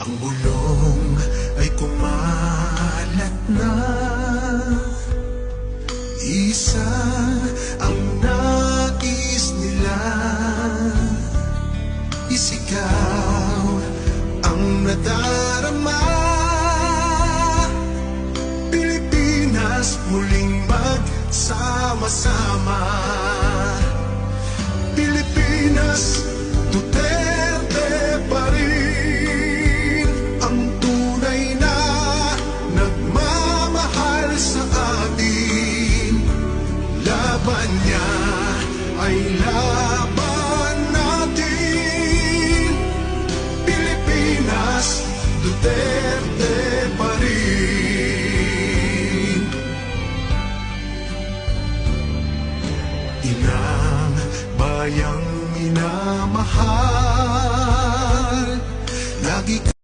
Ang bulong ay kumalat na, isa ang nais nila, isigaw ang nadarama. Pilipinas muling magsama-sama, Pilipinas